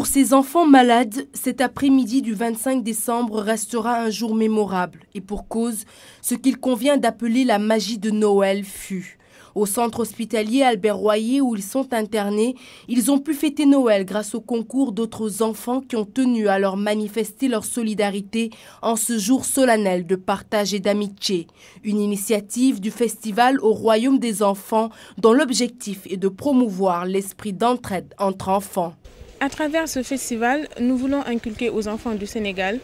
Pour ces enfants malades, cet après-midi du 25 décembre restera un jour mémorable. Et pour cause, ce qu'il convient d'appeler la magie de Noël fut. Au centre hospitalier Albert Royer où ils sont internés, ils ont pu fêter Noël grâce au concours d'autres enfants qui ont tenu à leur manifester leur solidarité en ce jour solennel de partage et d'amitié. Une initiative du festival au Royaume des enfants dont l'objectif est de promouvoir l'esprit d'entraide entre enfants. À travers ce festival, nous voulons inculquer aux enfants du Sénégal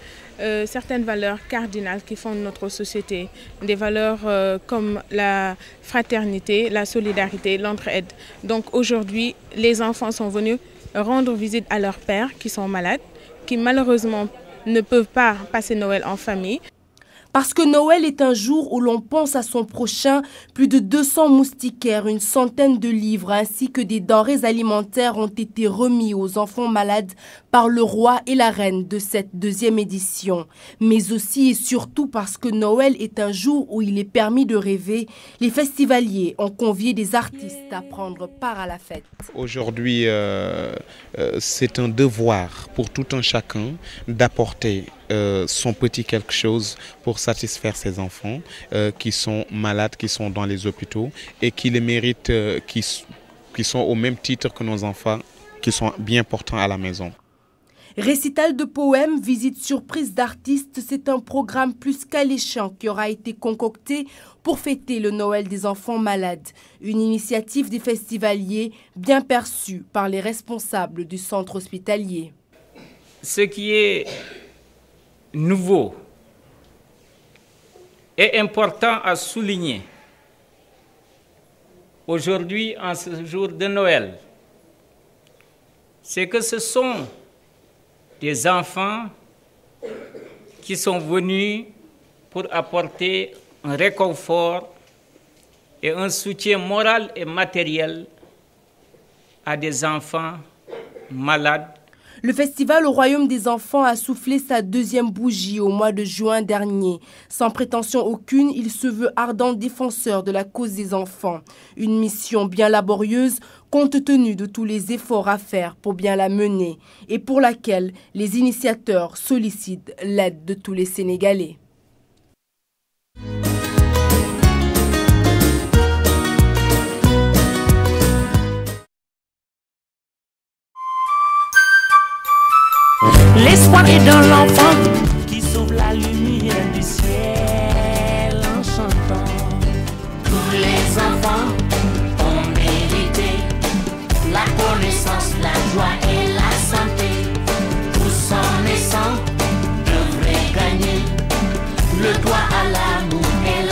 certaines valeurs cardinales qui font notre société. Des valeurs comme la fraternité, la solidarité, l'entraide. Donc aujourd'hui, les enfants sont venus rendre visite à leurs pères qui sont malades, qui malheureusement ne peuvent pas passer Noël en famille. Parce que Noël est un jour où l'on pense à son prochain, plus de 200 moustiquaires, une centaine de livres ainsi que des denrées alimentaires ont été remis aux enfants malades par le roi et la reine de cette deuxième édition. Mais aussi et surtout parce que Noël est un jour où il est permis de rêver, les festivaliers ont convié des artistes à prendre part à la fête. Aujourd'hui, c'est un devoir pour tout un chacun d'apporter son petit quelque chose pour satisfaire ces enfants qui sont malades, qui sont dans les hôpitaux et qui les méritent, qui sont au même titre que nos enfants, qui sont bien portants à la maison. Récital de poèmes, visite surprise d'artistes, c'est un programme plus qu'alléchant qui aura été concocté pour fêter le Noël des enfants malades. Une initiative des festivaliers bien perçue par les responsables du centre hospitalier. Ce qui est nouveau et important à souligner aujourd'hui en ce jour de Noël, c'est que ce sont des enfants qui sont venus pour apporter un réconfort et un soutien moral et matériel à des enfants malades. Le festival au Royaume des enfants a soufflé sa deuxième bougie au mois de juin dernier. Sans prétention aucune, il se veut ardent défenseur de la cause des enfants. Une mission bien laborieuse compte tenu de tous les efforts à faire pour bien la mener et pour laquelle les initiateurs sollicitent l'aide de tous les Sénégalais. L'espoir est dans l'enfant qui sauve la lumière du ciel en chantant. Tous les enfants ont mérité la connaissance, la joie et la santé. Tous en naissant devraient gagner le droit à l'amour et la